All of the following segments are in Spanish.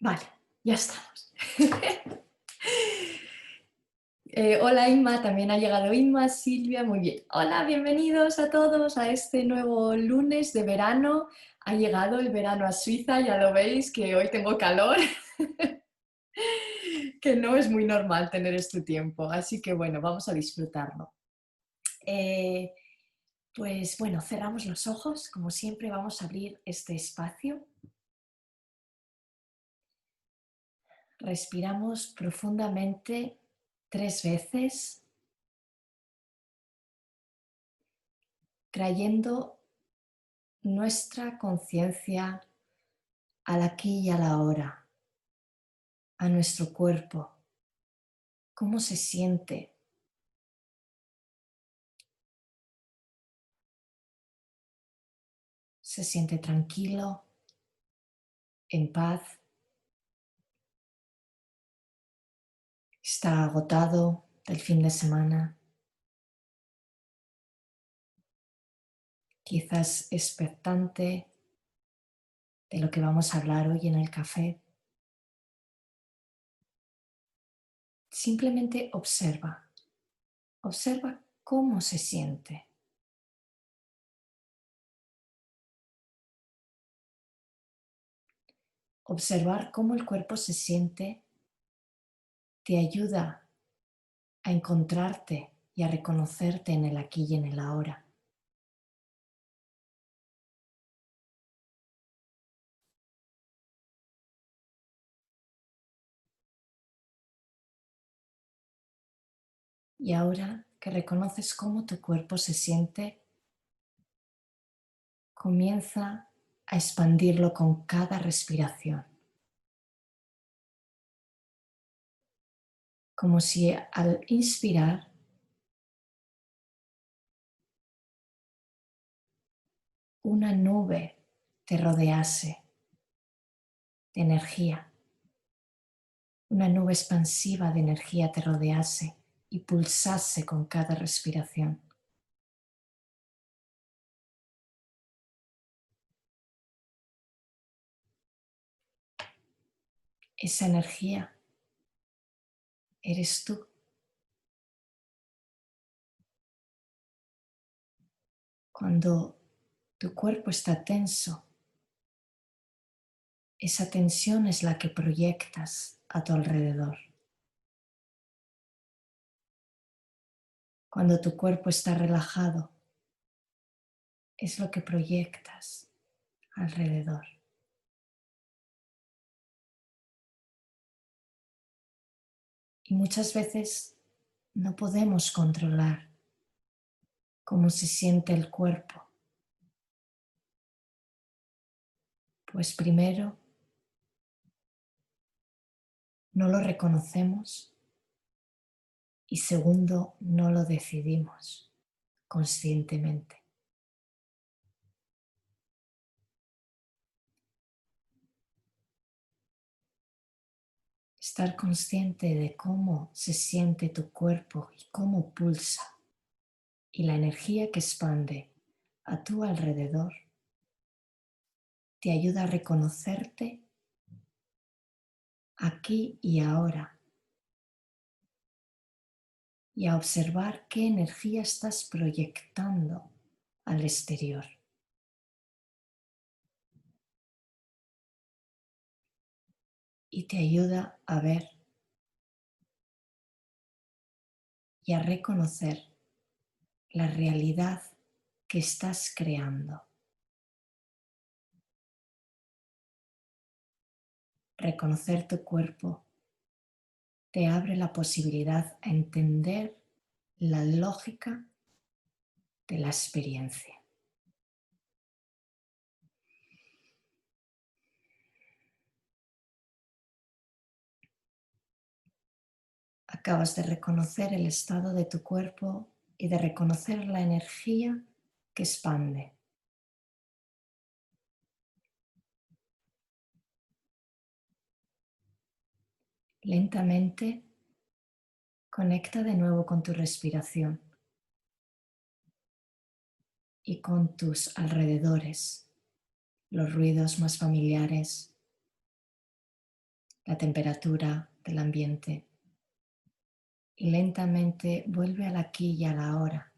Vale, ya estamos. Hola Inma, también ha llegado Inma, Silvia, muy bien. Hola, bienvenidos a todos a este nuevo lunes de verano. Ha llegado el verano a Suiza, ya lo veis que hoy tengo calor, que no es muy normal tener este tiempo, así que bueno, vamos a disfrutarlo. Eh, pues bueno, cerramos los ojos, como siempre vamos a abrir este espacio. Respiramos profundamente 3 veces, trayendo nuestra conciencia al aquí y a la ahora, a nuestro cuerpo, cómo se siente. Se siente tranquilo, en paz, está agotado del fin de semana, quizás expectante de lo que vamos a hablar hoy en el café. Simplemente observa, observa cómo se siente. Observar cómo el cuerpo se siente te ayuda a encontrarte y a reconocerte en el aquí y en el ahora. Y ahora que reconoces cómo tu cuerpo se siente, comienza a expandirlo con cada respiración. Como si al inspirar una nube te rodease de energía, una nube expansiva de energía te rodease y pulsase con cada respiración. Esa energía eres tú. Cuando tu cuerpo está tenso, esa tensión es la que proyectas a tu alrededor. Cuando tu cuerpo está relajado, es lo que proyectas alrededor. Y muchas veces no podemos controlar cómo se siente el cuerpo, pues primero no lo reconocemos y segundo no lo decidimos conscientemente. Estar consciente de cómo se siente tu cuerpo y cómo pulsa y la energía que expande a tu alrededor te ayuda a reconocerte aquí y ahora y a observar qué energía estás proyectando al exterior. Y te ayuda a ver y a reconocer la realidad que estás creando. Reconocer tu cuerpo te abre la posibilidad a entender la lógica de la experiencia. Acabas de reconocer el estado de tu cuerpo y de reconocer la energía que expande. Lentamente conecta de nuevo con tu respiración y con tus alrededores, los ruidos más familiares, la temperatura del ambiente y lentamente vuelve al aquí y a la ahora.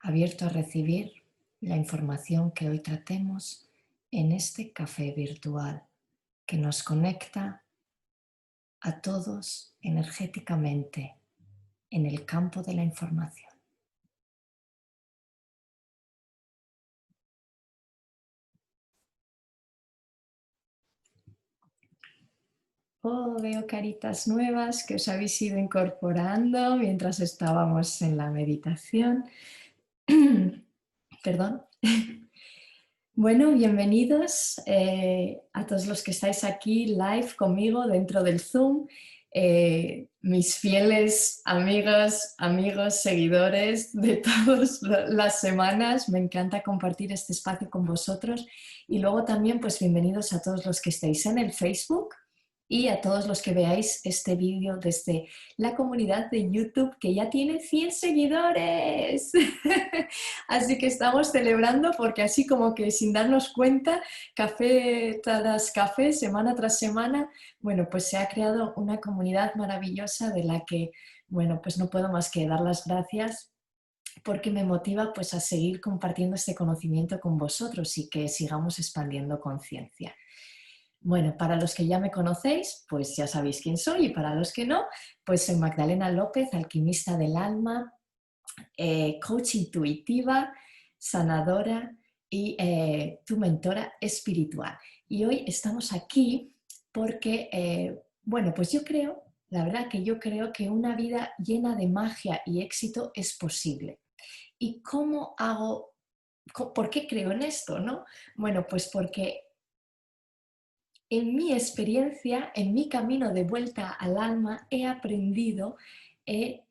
Abierto a recibir la información que hoy tratemos en este café virtual que nos conecta a todos energéticamente en el campo de la información. Oh, veo caritas nuevas que os habéis ido incorporando mientras estábamos en la meditación. Perdón. Bueno, bienvenidos a todos los que estáis aquí live conmigo dentro del Zoom, mis fieles amigos, seguidores de todas las semanas. Me encanta compartir este espacio con vosotros y luego también pues bienvenidos a todos los que estéis en el Facebook y a todos los que veáis este vídeo desde la comunidad de YouTube que ya tiene 100 seguidores. Así que estamos celebrando porque así como que sin darnos cuenta, café tras café, semana tras semana, bueno, pues se ha creado una comunidad maravillosa de la que, bueno, pues no puedo más que dar las gracias porque me motiva pues a seguir compartiendo este conocimiento con vosotros y que sigamos expandiendo conciencia. Bueno, para los que ya me conocéis, pues ya sabéis quién soy y para los que no, pues soy Magdalena López, alquimista del alma, coach intuitiva, sanadora y tu mentora espiritual. Y hoy estamos aquí porque, bueno, pues yo creo, la verdad que yo creo que una vida llena de magia y éxito es posible. ¿Y cómo hago, por qué creo en esto, no? Bueno, pues porque en mi experiencia, en mi camino de vuelta al alma, he aprendido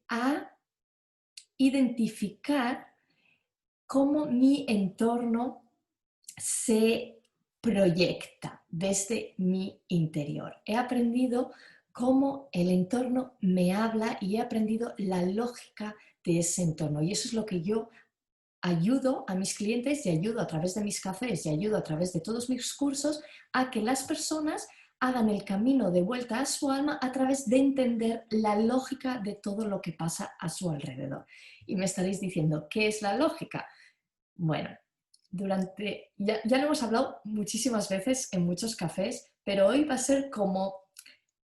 a identificar cómo mi entorno se proyecta desde mi interior. He aprendido cómo el entorno me habla y he aprendido la lógica de ese entorno. Y eso es lo que yo ayudo a mis clientes y ayudo a través de mis cafés y ayudo a través de todos mis cursos a que las personas hagan el camino de vuelta a su alma a través de entender la lógica de todo lo que pasa a su alrededor. Y me estaréis diciendo, ¿qué es la lógica? Bueno, ya lo hemos hablado muchísimas veces en muchos cafés, pero hoy va a ser como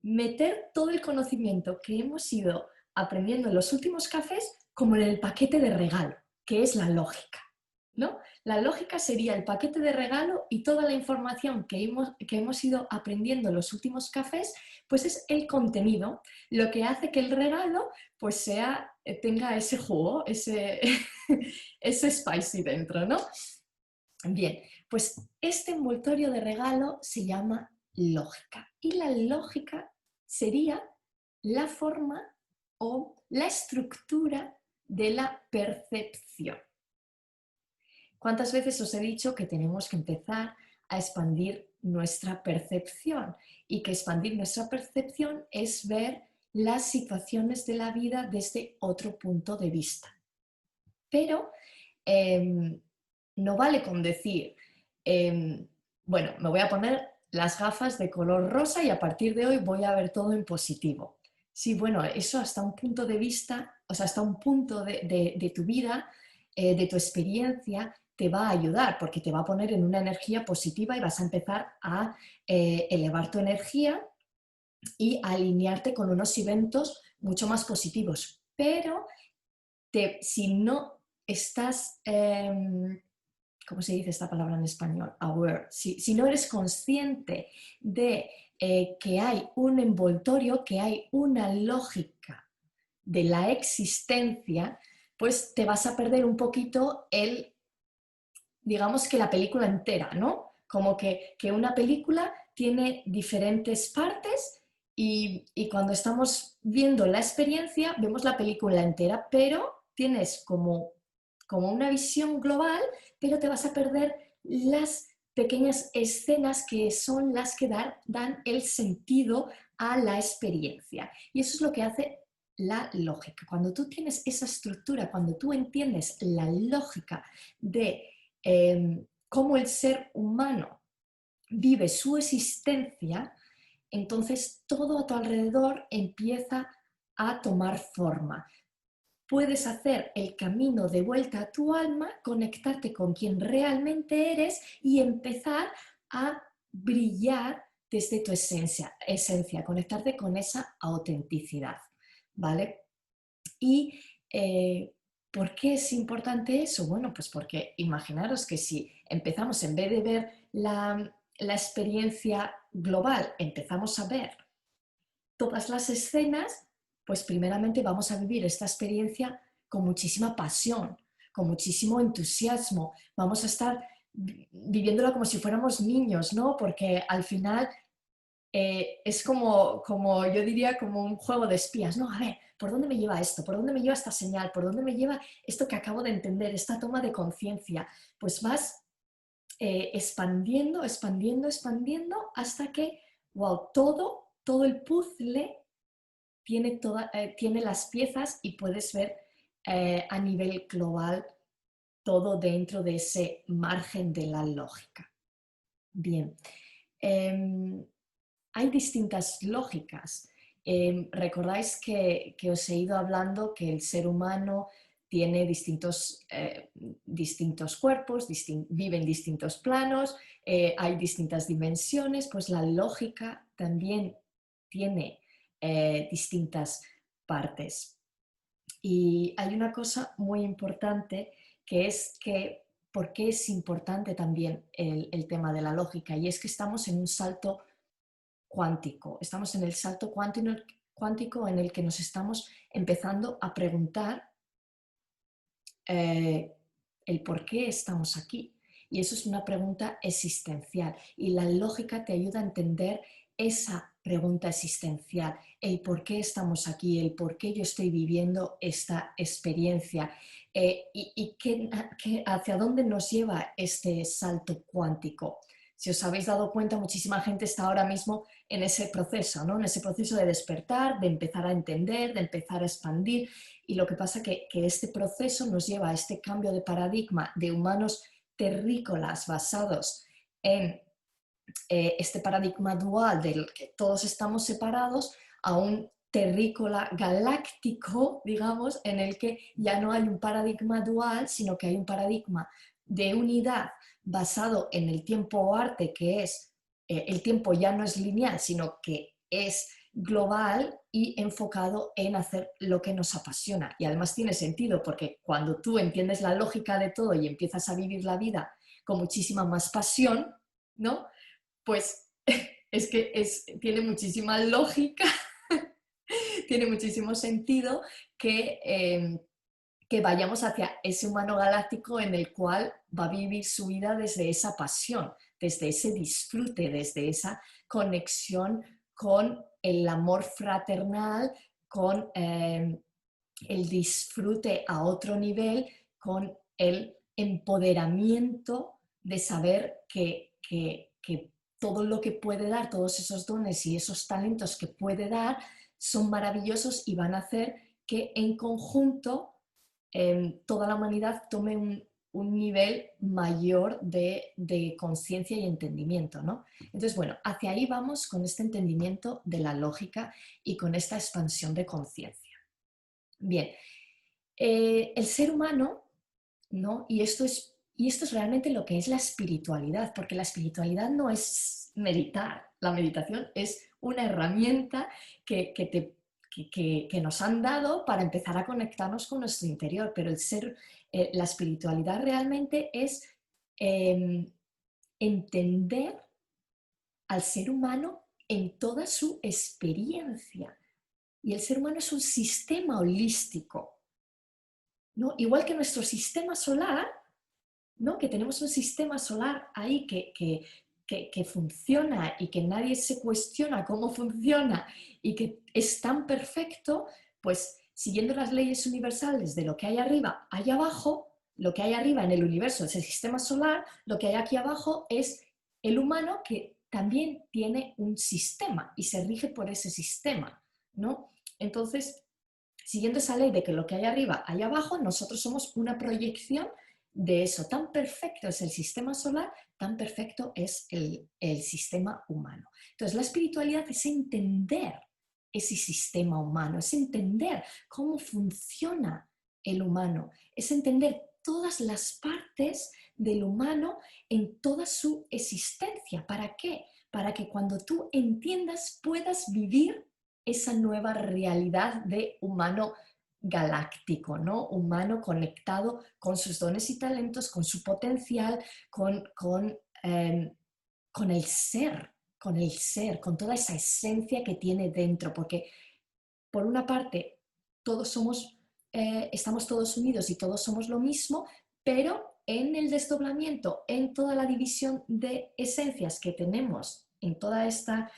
meter todo el conocimiento que hemos ido aprendiendo en los últimos cafés como en el paquete de regalo, que es la lógica, ¿no? La lógica sería el paquete de regalo y toda la información que hemos ido aprendiendo en los últimos cafés, pues es el contenido, lo que hace que el regalo pues tenga ese jugo, ese spicy dentro, ¿no? Bien, pues este envoltorio de regalo se llama lógica y la lógica sería la forma o la estructura de la percepción. ¿Cuántas veces os he dicho que tenemos que empezar a expandir nuestra percepción? Y que expandir nuestra percepción es ver las situaciones de la vida desde otro punto de vista. Pero no vale con decir, bueno, me voy a poner las gafas de color rosa y a partir de hoy voy a ver todo en positivo. Sí, bueno, eso hasta un punto de vista, o sea, hasta un punto de tu vida, de tu experiencia, te va a ayudar porque te va a poner en una energía positiva y vas a empezar a elevar tu energía y a alinearte con unos eventos mucho más positivos. Pero si no estás, ¿cómo se dice esta palabra en español? Aware. Si no eres consciente de que hay un envoltorio, que hay una lógica de la existencia, pues te vas a perder un poquito digamos que la película entera, ¿no? Como que una película tiene diferentes partes y cuando estamos viendo la experiencia vemos la película entera, pero tienes como una visión global, pero te vas a perder las pequeñas escenas que son las que dan el sentido a la experiencia. Y eso es lo que hace la lógica. Cuando tú tienes esa estructura, cuando tú entiendes la lógica de cómo el ser humano vive su existencia, entonces todo a tu alrededor empieza a tomar forma. Puedes hacer el camino de vuelta a tu alma, conectarte con quien realmente eres y empezar a brillar desde tu esencia, conectarte con esa autenticidad, ¿vale? Y ¿por qué es importante eso? Bueno, pues porque imaginaros que si empezamos, en vez de ver la experiencia global, empezamos a ver todas las escenas, pues primeramente vamos a vivir esta experiencia con muchísima pasión, con muchísimo entusiasmo. Vamos a estar viviéndola como si fuéramos niños, ¿no? Porque al final es como, yo diría, como un juego de espías, ¿no? A ver, ¿por dónde me lleva esto? ¿Por dónde me lleva esta señal? ¿Por dónde me lleva esto que acabo de entender, esta toma de conciencia? Pues vas expandiendo, expandiendo, expandiendo hasta que, wow, todo el puzzle tiene las piezas y puedes ver a nivel global todo dentro de ese margen de la lógica. Bien, hay distintas lógicas. Recordáis que os he ido hablando que el ser humano tiene distintos cuerpos, vive en distintos planos, hay distintas dimensiones, pues la lógica también tiene distintas partes. Y hay una cosa muy importante que es que, ¿por qué es importante también el tema de la lógica? Y es que estamos en un salto cuántico, estamos en el salto cuántico en el que nos estamos empezando a preguntar el por qué estamos aquí. Y eso es una pregunta existencial. Y la lógica te ayuda a entender esa pregunta existencial, el por qué estamos aquí, el por qué yo estoy viviendo esta experiencia y hacia dónde nos lleva este salto cuántico. Si os habéis dado cuenta, muchísima gente está ahora mismo en ese proceso, ¿no? En ese proceso de despertar, de empezar a entender, de empezar a expandir. Y lo que pasa que este proceso nos lleva a este cambio de paradigma de humanos terrícolas basados en este paradigma dual del que todos estamos separados a un terrícola galáctico, digamos, en el que ya no hay un paradigma dual, sino que hay un paradigma de unidad basado en el tiempo o arte, que es, el tiempo ya no es lineal, sino que es global y enfocado en hacer lo que nos apasiona. Y además tiene sentido, porque cuando tú entiendes la lógica de todo y empiezas a vivir la vida con muchísima más pasión, ¿no? Pues es que tiene muchísima lógica, tiene muchísimo sentido que vayamos hacia ese humano galáctico en el cual va a vivir su vida desde esa pasión, desde ese disfrute, desde esa conexión con el amor fraternal, con el disfrute a otro nivel, con el empoderamiento de saber que todo lo que puede dar, todos esos dones y esos talentos que puede dar son maravillosos y van a hacer que en conjunto toda la humanidad tome un nivel mayor de conciencia y entendimiento, ¿no? Entonces, bueno, hacia ahí vamos con este entendimiento de la lógica y con esta expansión de conciencia. Bien, el ser humano, ¿no? Y esto es realmente lo que es la espiritualidad, porque la espiritualidad no es meditar, la meditación es una herramienta que nos han dado para empezar a conectarnos con nuestro interior, pero la espiritualidad realmente es entender al ser humano en toda su experiencia. Y el ser humano es un sistema holístico, ¿no? Igual que nuestro sistema solar, ¿no? Que tenemos un sistema solar ahí que funciona y que nadie se cuestiona cómo funciona y que es tan perfecto, pues siguiendo las leyes universales de lo que hay arriba, hay abajo, lo que hay arriba en el universo es el sistema solar, lo que hay aquí abajo es el humano que también tiene un sistema y se rige por ese sistema, ¿no? Entonces, siguiendo esa ley de que lo que hay arriba hay abajo, nosotros somos una proyección de eso. Tan perfecto es el sistema solar, tan perfecto es el sistema humano. Entonces, la espiritualidad es entender ese sistema humano, es entender cómo funciona el humano, es entender todas las partes del humano en toda su existencia. ¿Para qué? Para que cuando tú entiendas puedas vivir esa nueva realidad de humano galáctico, ¿no? Humano conectado con sus dones y talentos, con su potencial, con el ser, con toda esa esencia que tiene dentro, porque por una parte todos somos, estamos todos unidos y todos somos lo mismo, pero en el desdoblamiento, en toda la división de esencias que tenemos, en toda esta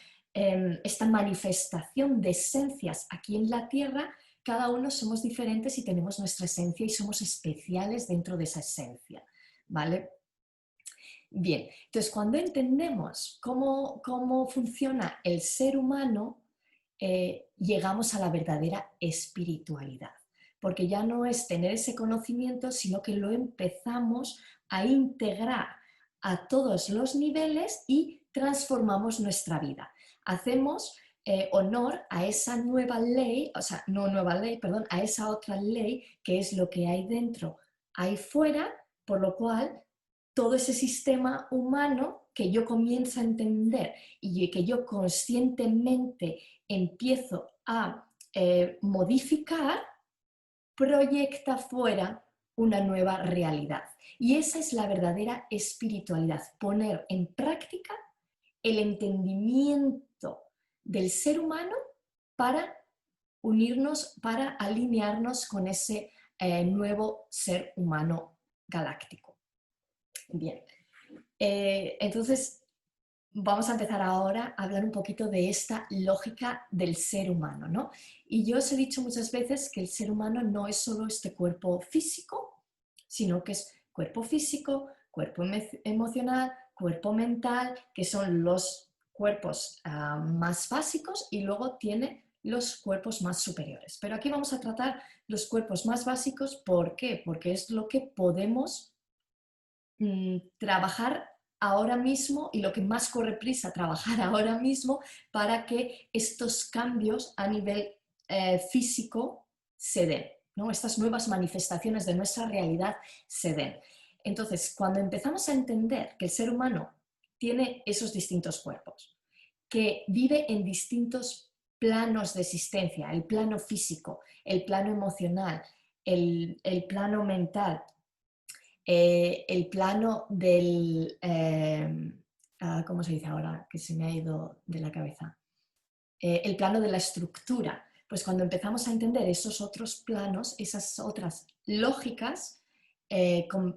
manifestación de esencias aquí en la Tierra, cada uno somos diferentes y tenemos nuestra esencia y somos especiales dentro de esa esencia, ¿vale? Bien, entonces cuando entendemos cómo funciona el ser humano, llegamos a la verdadera espiritualidad, porque ya no es tener ese conocimiento, sino que lo empezamos a integrar a todos los niveles y transformamos nuestra vida. Hacemos honor a esa nueva ley, o sea, no nueva ley, perdón, a esa otra ley que es lo que hay dentro, hay fuera, por lo cual todo ese sistema humano que yo comienzo a entender y que yo conscientemente empiezo a modificar, proyecta fuera una nueva realidad. Y esa es la verdadera espiritualidad, poner en práctica el entendimiento del ser humano para unirnos, para alinearnos con ese nuevo ser humano galáctico. Bien, entonces vamos a empezar ahora a hablar un poquito de esta lógica del ser humano, ¿no? Y yo os he dicho muchas veces que el ser humano no es solo este cuerpo físico, sino que es cuerpo físico, cuerpo emocional, cuerpo mental, que son los cuerpos más básicos, y luego tiene los cuerpos más superiores. Pero aquí vamos a tratar los cuerpos más básicos. ¿Por qué? Porque es lo que podemos trabajar ahora mismo y lo que más corre prisa trabajar ahora mismo para que estos cambios a nivel físico se den, ¿no? Estas nuevas manifestaciones de nuestra realidad se den. Entonces, cuando empezamos a entender que el ser humano tiene esos distintos cuerpos, que vive en distintos planos de existencia, el plano físico, el plano emocional, el plano mental, el plano del, ¿cómo se dice ahora? Que se me ha ido de la cabeza. El plano de la estructura. Pues cuando empezamos a entender esos otros planos, esas otras lógicas,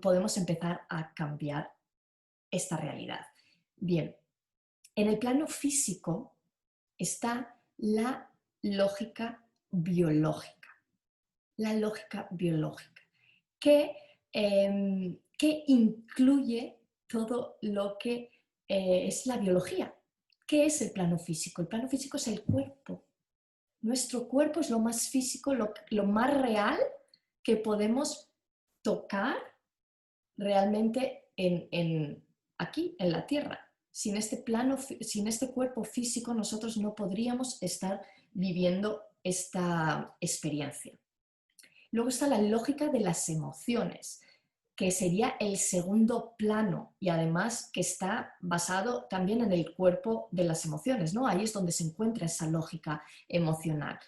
podemos empezar a cambiar esta realidad. Bien, en el plano físico está la lógica biológica. La lógica biológica, que incluye todo lo que es la biología. ¿Qué es el plano físico? El plano físico es el cuerpo. Nuestro cuerpo es lo más físico, lo más real que podemos tocar realmente aquí, en la Tierra. Sin este plano, sin este cuerpo físico, nosotros no podríamos estar viviendo esta experiencia. Luego está la lógica de las emociones, que sería el segundo plano y además que está basado también en el cuerpo de las emociones, ¿no? Ahí es donde se encuentra esa lógica emocional.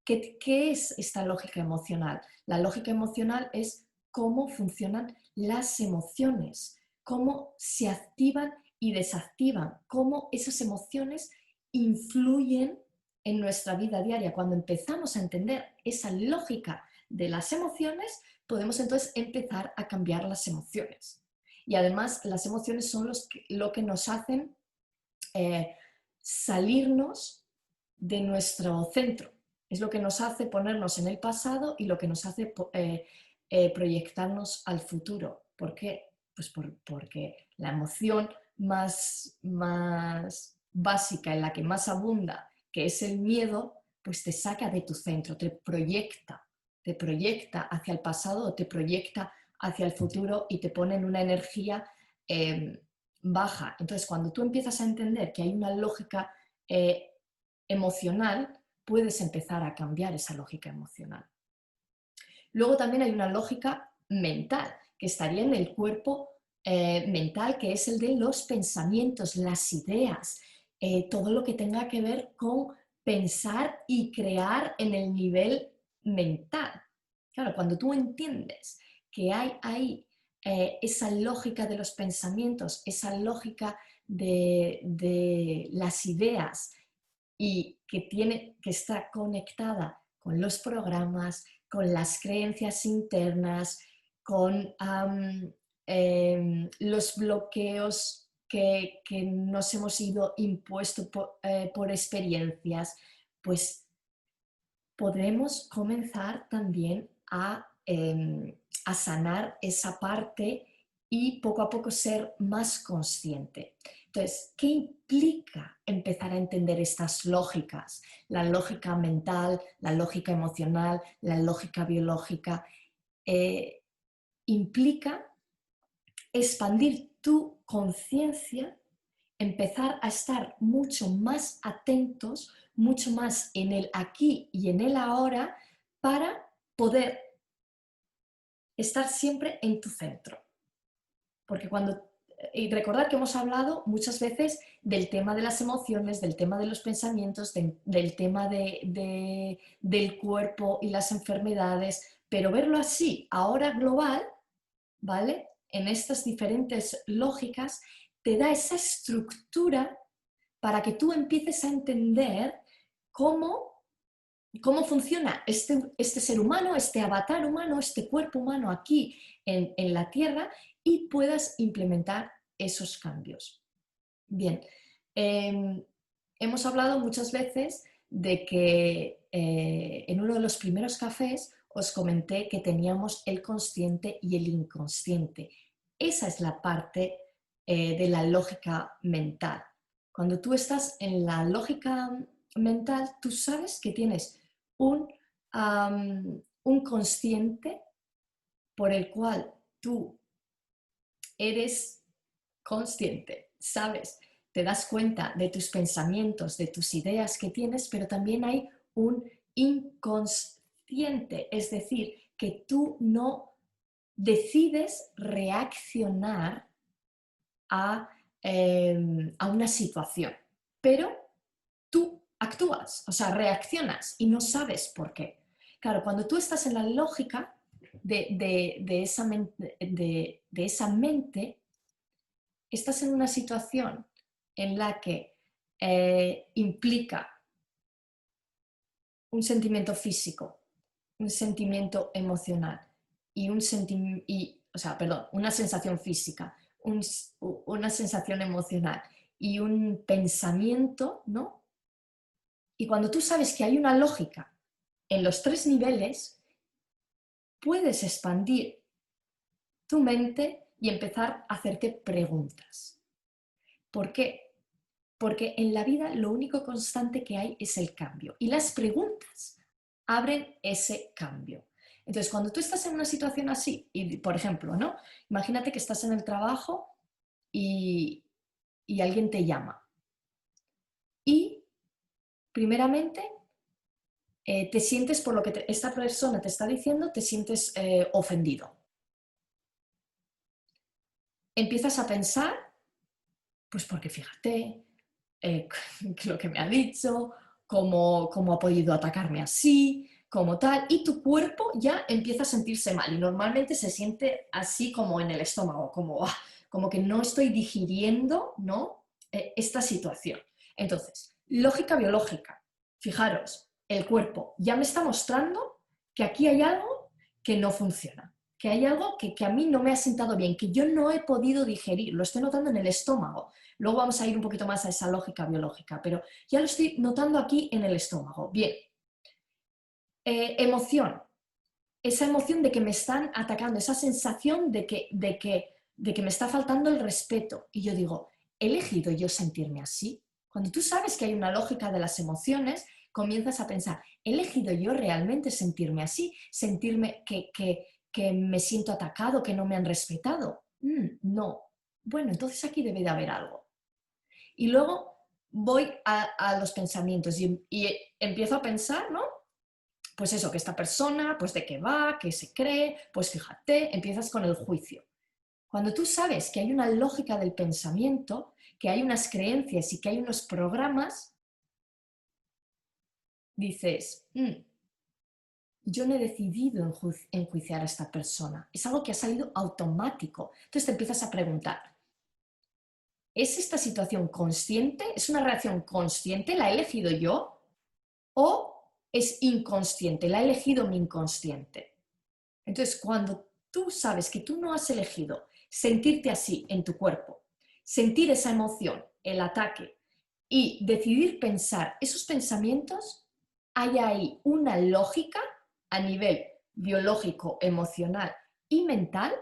¿Qué es esta lógica emocional? La lógica emocional es cómo funcionan las emociones, cómo se activan y desactivan, cómo esas emociones influyen en nuestra vida diaria. Cuando empezamos a entender esa lógica de las emociones, podemos entonces empezar a cambiar las emociones. Y además las emociones son lo que nos hacen salirnos de nuestro centro. Es lo que nos hace ponernos en el pasado y lo que nos hace proyectarnos al futuro. ¿Por qué? Pues porque la emoción más básica, en la que más abunda, que es el miedo, pues te saca de tu centro, te proyecta hacia el pasado o te proyecta hacia el futuro y te ponen una energía baja. Entonces, cuando tú empiezas a entender que hay una lógica emocional, puedes empezar a cambiar esa lógica emocional. Luego también hay una lógica mental, que estaría en el cuerpo mental, que es el de los pensamientos, las ideas, todo lo que tenga que ver con pensar y crear en el nivel mental. Claro, cuando tú entiendes que hay ahí esa lógica de los pensamientos, esa lógica de las ideas y que está conectada con los programas, con las creencias internas, con los bloqueos que nos hemos ido impuestos por experiencias, pues podremos comenzar también a sanar esa parte y poco a poco ser más consciente. Entonces, ¿qué implica empezar a entender estas lógicas? La lógica mental, la lógica emocional, la lógica biológica. Implica expandir tu conciencia, empezar a estar mucho más atentos, mucho más en el aquí y en el ahora, para poder estar siempre en tu centro. Porque y recordar que hemos hablado muchas veces del tema de las emociones, del tema de los pensamientos, del tema del cuerpo y las enfermedades, pero verlo así, ahora global, ¿vale? En estas diferentes lógicas, te da esa estructura para que tú empieces a entender cómo funciona este ser humano, este avatar humano, este cuerpo humano aquí en la Tierra, y puedas implementar esos cambios. Bien, hemos hablado muchas veces de que en uno de los primeros cafés os comenté que teníamos el consciente y el inconsciente. Esa es la parte de la lógica mental. Cuando tú estás en la lógica mental, tú sabes que tienes un consciente por el cual tú eres consciente, sabes, te das cuenta de tus pensamientos, de tus ideas que tienes, pero también hay un inconsciente, es decir, que tú no decides reaccionar a una situación, pero tú actúas, o sea, reaccionas y no sabes por qué. Claro, cuando tú estás en la lógica de esa mente, estás en una situación en la que implica un sentimiento físico, un sentimiento emocional y una sensación física, una sensación emocional y un pensamiento, ¿no? Y cuando tú sabes que hay una lógica en los tres niveles, puedes expandir tu mente y empezar a hacerte preguntas. ¿Por qué? Porque en la vida lo único constante que hay es el cambio y las preguntas abren ese cambio. Entonces, cuando tú estás en una situación así, y por ejemplo, ¿no? Imagínate que estás en el trabajo y alguien te llama y primeramente te sientes por lo que esta persona te está diciendo, te sientes ofendido. Empiezas a pensar, pues porque fíjate, lo que me ha dicho, cómo ha podido atacarme así, como tal, y tu cuerpo ya empieza a sentirse mal y normalmente se siente así como en el estómago, como que no estoy digiriendo, ¿no? Esta situación. Entonces, lógica biológica, fijaros, el cuerpo ya me está mostrando que aquí hay algo que no funciona, que hay algo que a mí no me ha sentado bien, que yo no he podido digerir, lo estoy notando en el estómago. Luego vamos a ir un poquito más a esa lógica biológica, pero ya lo estoy notando aquí en el estómago. Bien. Emoción. Esa emoción de que me están atacando, esa sensación de que me está faltando el respeto. Y yo digo, ¿he elegido yo sentirme así? Cuando tú sabes que hay una lógica de las emociones, comienzas a pensar, ¿he elegido yo realmente sentirme así? Sentirme que que me siento atacado, que no me han respetado. No. Bueno, entonces aquí debe de haber algo. Y luego voy a los pensamientos y empiezo a pensar, ¿no? Pues eso, que esta persona, pues de qué va, qué se cree, pues fíjate, empiezas con el juicio. Cuando tú sabes que hay una lógica del pensamiento, que hay unas creencias y que hay unos programas, dices, yo no he decidido enjuiciar a esta persona, es algo que ha salido automático. Entonces te empiezas a preguntar, ¿es esta situación consciente? ¿Es una reacción consciente? ¿La he elegido yo? ¿O es inconsciente? ¿La ha elegido mi inconsciente? Entonces, cuando tú sabes que tú no has elegido sentirte así en tu cuerpo, sentir esa emoción, el ataque, y decidir pensar esos pensamientos, hay ahí una lógica a nivel biológico, emocional y mental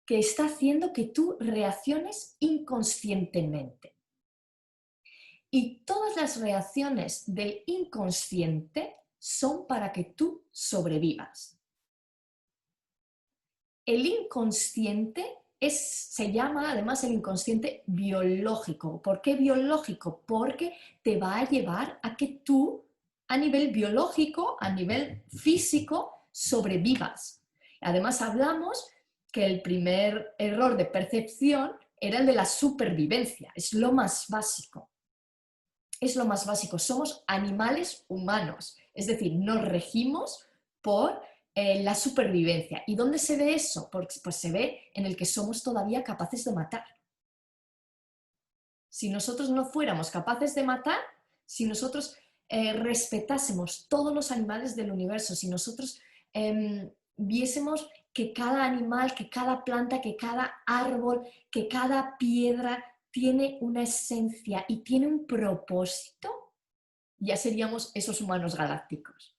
que está haciendo que tú reacciones inconscientemente. Y todas las reacciones del inconsciente son para que tú sobrevivas. El inconsciente se llama además el inconsciente biológico. ¿Por qué biológico? Porque te va a llevar a que tú, a nivel biológico, a nivel físico, sobrevivas. Además hablamos que el primer error de percepción era el de la supervivencia, es lo más básico. Es lo más básico, somos animales humanos, es decir, nos regimos por la supervivencia. ¿Y dónde se ve eso? Pues se ve en el que somos todavía capaces de matar. Si nosotros no fuéramos capaces de matar, si nosotros respetásemos todos los animales del universo, si nosotros viésemos que cada animal, que cada planta, que cada árbol, que cada piedra tiene una esencia y tiene un propósito, ya seríamos esos humanos galácticos.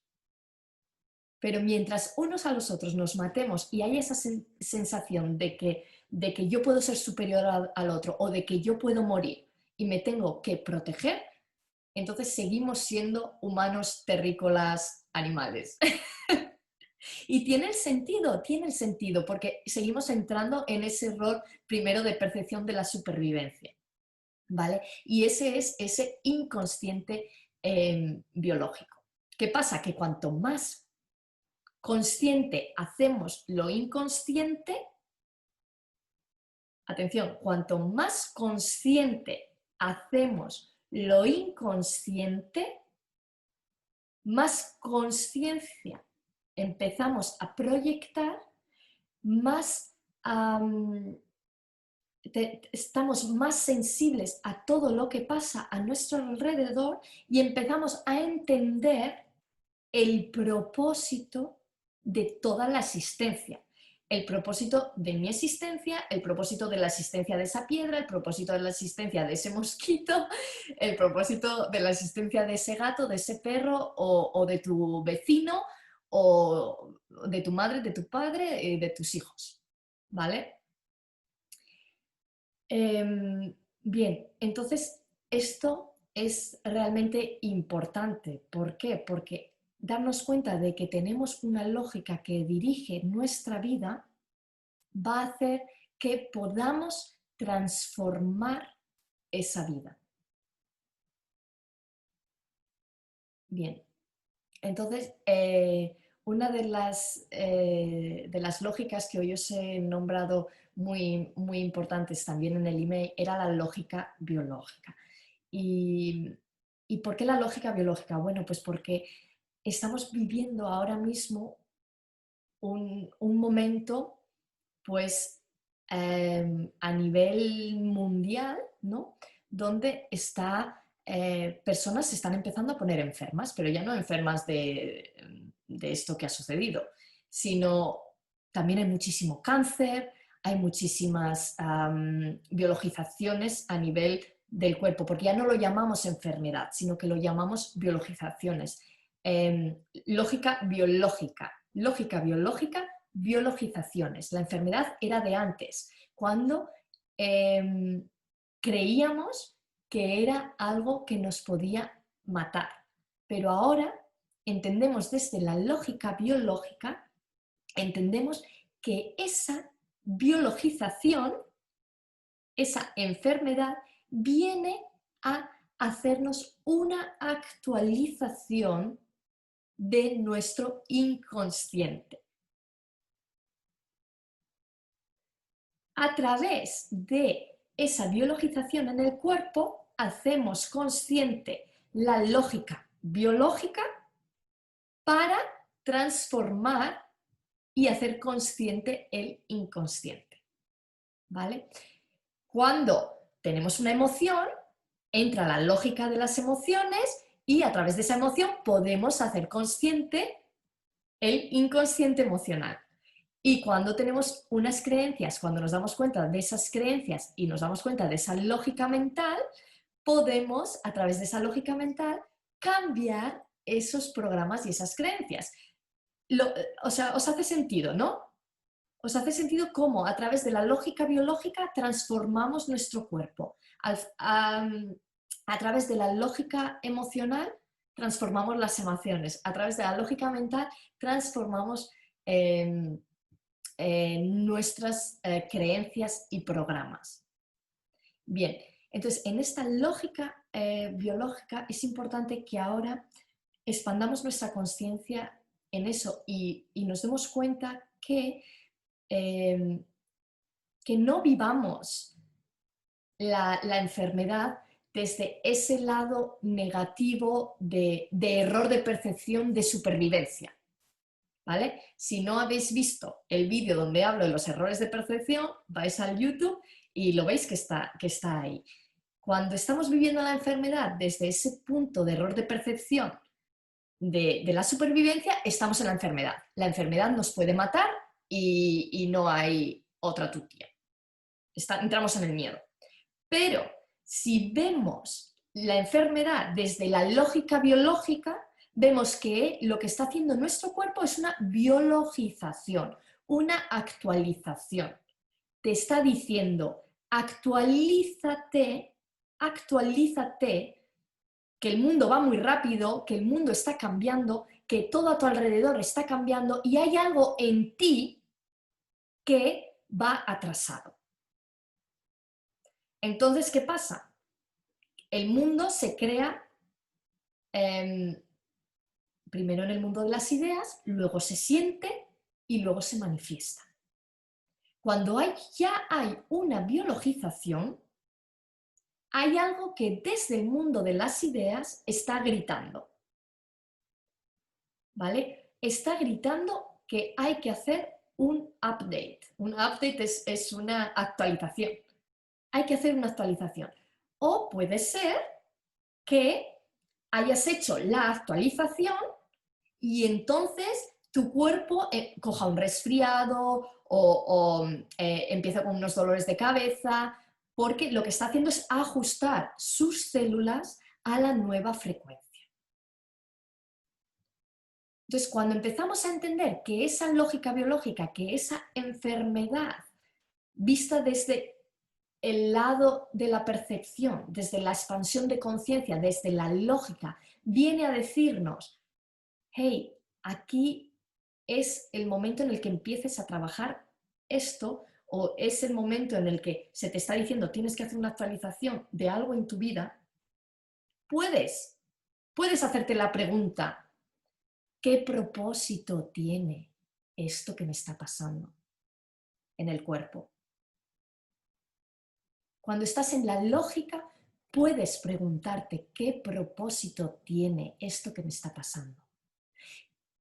Pero mientras unos a los otros nos matemos y hay esa sensación de que yo puedo ser superior al otro o de que yo puedo morir y me tengo que proteger, entonces seguimos siendo humanos terrícolas animales. Y tiene el sentido, porque seguimos entrando en ese rol primero de percepción de la supervivencia, ¿vale? Y ese es ese inconsciente biológico. ¿Qué pasa? Que cuanto más consciente hacemos lo inconsciente, atención, cuanto más consciente hacemos lo inconsciente, más conciencia empezamos a proyectar, más estamos más sensibles a todo lo que pasa a nuestro alrededor y empezamos a entender el propósito de toda la existencia. El propósito de mi existencia, el propósito de la existencia de esa piedra, el propósito de la existencia de ese mosquito, el propósito de la existencia de ese gato, de ese perro o de tu vecino o de tu madre, de tu padre y de tus hijos. ¿Vale? Bien, entonces esto es realmente importante. ¿Por qué? Porque darnos cuenta de que tenemos una lógica que dirige nuestra vida va a hacer que podamos transformar esa vida. Bien, entonces una de las lógicas que hoy os he nombrado muy, muy importantes también en el email era la lógica biológica. ¿Y por qué la lógica biológica? Bueno, pues porque estamos viviendo ahora mismo un momento, pues, a nivel mundial, ¿no? Donde personas se están empezando a poner enfermas, pero ya no enfermas de esto que ha sucedido, sino también hay muchísimo cáncer, hay muchísimas biologizaciones a nivel del cuerpo, porque ya no lo llamamos enfermedad, sino que lo llamamos biologizaciones. Lógica biológica, biologizaciones. La enfermedad era de antes, cuando creíamos que era algo que nos podía matar. Pero ahora entendemos desde la lógica biológica, entendemos que esa biologización, esa enfermedad, viene a hacernos una actualización de nuestro inconsciente. A través de esa biologización en el cuerpo, hacemos consciente la lógica biológica para transformar y hacer consciente el inconsciente. ¿Vale? Cuando tenemos una emoción, entra la lógica de las emociones y a través de esa emoción podemos hacer consciente el inconsciente emocional. Y cuando tenemos unas creencias, cuando nos damos cuenta de esas creencias y nos damos cuenta de esa lógica mental, podemos, a través de esa lógica mental, cambiar esos programas y esas creencias. O sea, os hace sentido, ¿no? Os hace sentido cómo a través de la lógica biológica transformamos nuestro cuerpo. A través de la lógica emocional transformamos las emociones. A través de la lógica mental transformamos nuestras creencias y programas. Bien, entonces en esta lógica biológica es importante que ahora expandamos nuestra conciencia en eso y nos demos cuenta que no vivamos la enfermedad desde ese lado negativo de error de percepción de supervivencia. ¿Vale? Si no habéis visto el vídeo donde hablo de los errores de percepción, vais al YouTube y lo veis que está ahí. Cuando estamos viviendo la enfermedad desde ese punto de error de percepción de la supervivencia, estamos en la enfermedad. La enfermedad nos puede matar y no hay otra tutía. Entramos en el miedo. Pero si vemos la enfermedad desde la lógica biológica, vemos que lo que está haciendo nuestro cuerpo es una biologización, una actualización. Te está diciendo, actualízate, que el mundo va muy rápido, que el mundo está cambiando, que todo a tu alrededor está cambiando y hay algo en ti que va atrasado. Entonces, ¿qué pasa? El mundo se crea primero en el mundo de las ideas, luego se siente y luego se manifiesta. Cuando ya hay una biologización, hay algo que desde el mundo de las ideas está gritando. ¿Vale? Está gritando que hay que hacer un update. Un update es una actualización. Hay que hacer una actualización. O puede ser que hayas hecho la actualización y entonces tu cuerpo coja un resfriado o empieza con unos dolores de cabeza, porque lo que está haciendo es ajustar sus células a la nueva frecuencia. Entonces, cuando empezamos a entender que esa lógica biológica, que esa enfermedad vista desde el lado de la percepción, desde la expansión de conciencia, desde la lógica, viene a decirnos, hey, aquí es el momento en el que empieces a trabajar esto, o es el momento en el que se te está diciendo tienes que hacer una actualización de algo en tu vida, puedes hacerte la pregunta, ¿qué propósito tiene esto que me está pasando en el cuerpo? Cuando estás en la lógica, puedes preguntarte qué propósito tiene esto que me está pasando.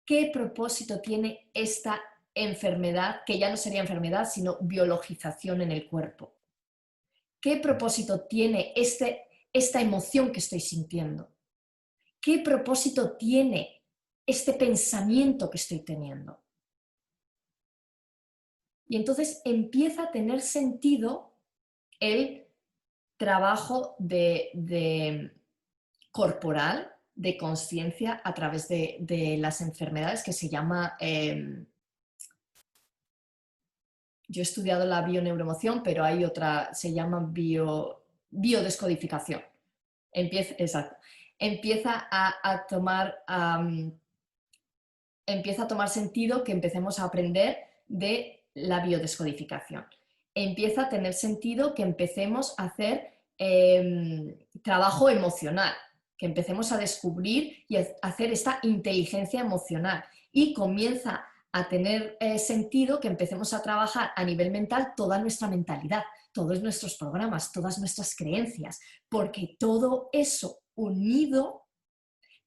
¿Qué propósito tiene esta enfermedad, que ya no sería enfermedad, sino biologización en el cuerpo? ¿Qué propósito tiene esta emoción que estoy sintiendo? ¿Qué propósito tiene este pensamiento que estoy teniendo? Y entonces empieza a tener sentido el trabajo corporal, de conciencia a través de las enfermedades que se llama... yo he estudiado la bioneuroemoción, pero hay otra, se llama biodescodificación. Exacto. Empieza a tomar sentido que empecemos a aprender de la biodescodificación. Empieza a tener sentido que empecemos a hacer trabajo emocional, que empecemos a descubrir y a hacer esta inteligencia emocional, y comienza a tener sentido que empecemos a trabajar a nivel mental toda nuestra mentalidad, todos nuestros programas, todas nuestras creencias, porque todo eso unido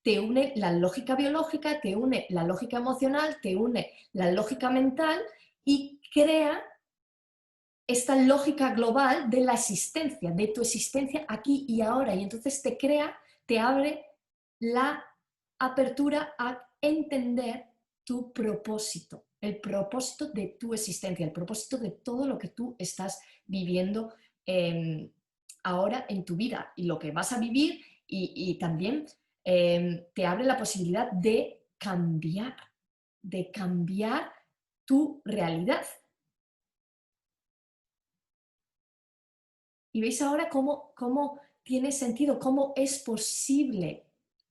te une la lógica biológica, te une la lógica emocional, te une la lógica mental y crea esta lógica global de la existencia, de tu existencia aquí y ahora. Y entonces te crea, te abre la apertura a entender tu propósito, el propósito de tu existencia, el propósito de todo lo que tú estás viviendo ahora en tu vida y lo que vas a vivir, y también te abre la posibilidad de cambiar tu realidad. Y veis ahora cómo tiene sentido, cómo es posible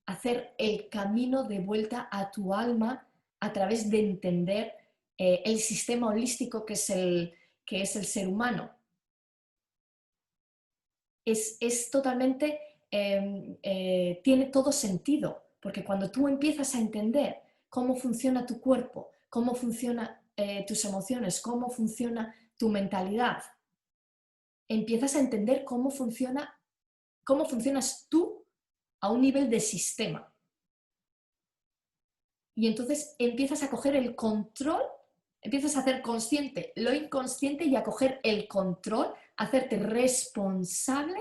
hacer el camino de vuelta a tu alma a través de entender el sistema holístico que es el ser humano. Es totalmente, tiene todo sentido, porque cuando tú empiezas a entender cómo funciona tu cuerpo, cómo funcionan tus emociones, cómo funciona tu mentalidad, empiezas a entender cómo funcionas tú a un nivel de sistema. Y entonces empiezas a coger el control, empiezas a hacer consciente lo inconsciente y a coger el control, a hacerte responsable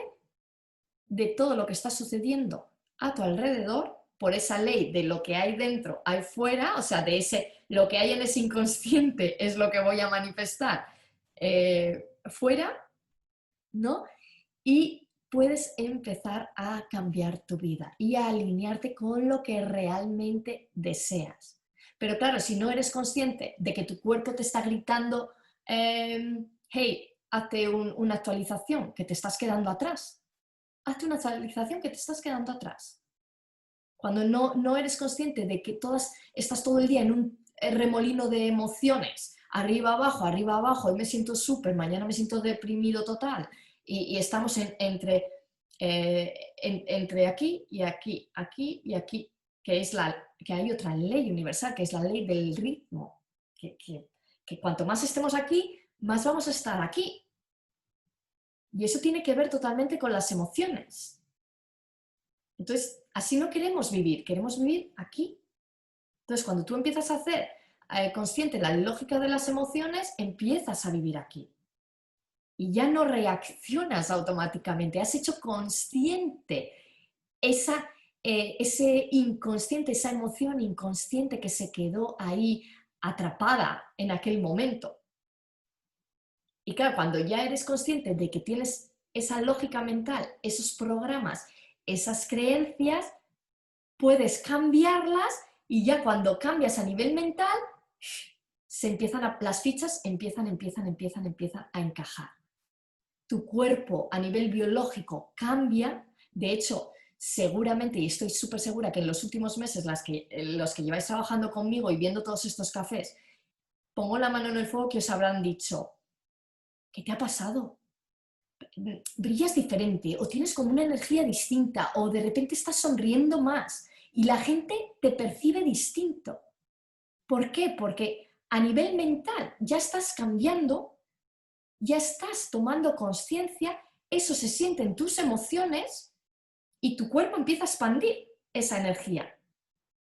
de todo lo que está sucediendo a tu alrededor por esa ley de lo que hay dentro, hay fuera, o sea, lo que hay en ese inconsciente es lo que voy a manifestar fuera, ¿no? Y puedes empezar a cambiar tu vida y a alinearte con lo que realmente deseas. Pero claro, si no eres consciente de que tu cuerpo te está gritando, hey, hazte una actualización, que te estás quedando atrás. Hazte una actualización, que te estás quedando atrás. Cuando no eres consciente de que estás todo el día en un remolino de emociones, arriba, abajo, hoy me siento súper, mañana me siento deprimido total, y estamos entre aquí y aquí, aquí y aquí, que hay otra ley universal, que es la ley del ritmo, que cuanto más estemos aquí, más vamos a estar aquí. Y eso tiene que ver totalmente con las emociones. Entonces, así no queremos vivir aquí. Entonces, cuando tú empiezas a hacer consciente la lógica de las emociones, empiezas a vivir aquí. Y ya no reaccionas automáticamente, has hecho consciente ese inconsciente, esa emoción inconsciente que se quedó ahí atrapada en aquel momento. Y claro, cuando ya eres consciente de que tienes esa lógica mental, esos programas, esas creencias, puedes cambiarlas, y ya cuando cambias a nivel mental, las fichas empiezan a encajar. Tu cuerpo a nivel biológico cambia. De hecho, seguramente, y estoy súper segura que en los últimos meses, los que lleváis trabajando conmigo y viendo todos estos cafés, pongo la mano en el fuego, que os habrán dicho, ¿qué te ha pasado? Brillas diferente, o tienes como una energía distinta, o de repente estás sonriendo más, y la gente te percibe distinto. ¿Por qué? Porque a nivel mental ya estás cambiando, ya estás tomando conciencia, eso se siente en tus emociones y tu cuerpo empieza a expandir esa energía.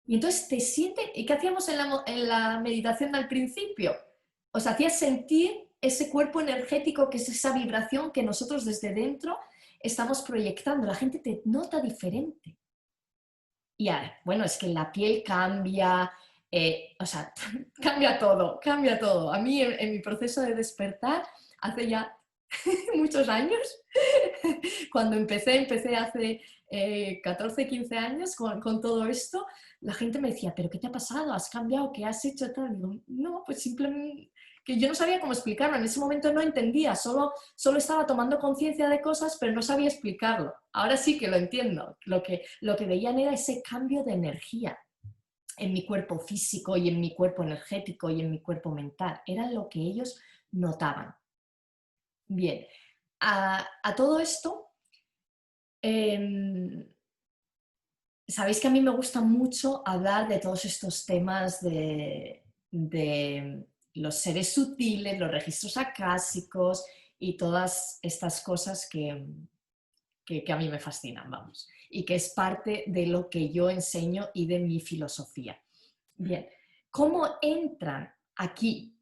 Y entonces te siente. ¿Y qué hacíamos en la meditación al principio? Os hacía sentir ese cuerpo energético, que es esa vibración que nosotros desde dentro estamos proyectando. La gente te nota diferente. Y bueno, es que la piel cambia, o sea, cambia todo. A mí en mi proceso de despertar, hace ya muchos años, cuando empecé hace 14, 15 años con todo esto, la gente me decía, ¿pero qué te ha pasado? ¿Has cambiado? ¿Qué has hecho? Y digo, no, pues simplemente que yo no sabía cómo explicarlo. En ese momento no entendía, solo estaba tomando conciencia de cosas, pero no sabía explicarlo. Ahora sí que lo entiendo. Lo que veían era ese cambio de energía. en mi cuerpo físico y en mi cuerpo energético y en mi cuerpo mental. Era lo que ellos notaban. Bien, a todo esto, sabéis que a mí me gusta mucho hablar de todos estos temas de los seres sutiles, los registros acásicos y todas estas cosas que a mí me fascinan, vamos, y que es parte de lo que yo enseño y de mi filosofía. Bien, ¿cómo entran aquí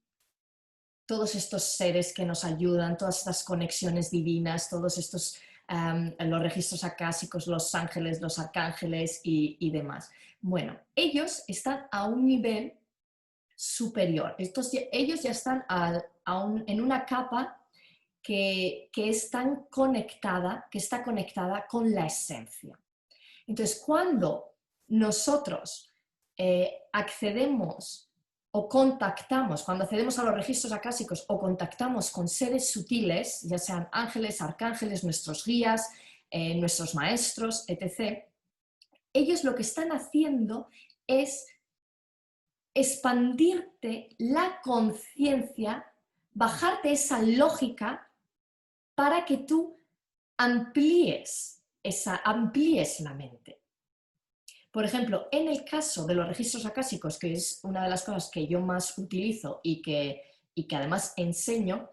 todos estos seres que nos ayudan, todas estas conexiones divinas, todos estos, los registros acásicos, los ángeles, los arcángeles y demás? Bueno, ellos están a un nivel superior. Ellos ya están en una capa que está conectada con la esencia. Entonces, cuando nosotros accedemos o contactamos, cuando accedemos a los registros acásicos o contactamos con seres sutiles, ya sean ángeles, arcángeles, nuestros guías, nuestros maestros, etc., ellos lo que están haciendo es expandirte la conciencia, bajarte esa lógica para que tú amplíes la mente. Por ejemplo, en el caso de los registros acásicos, que es una de las cosas que yo más utilizo y que además enseño,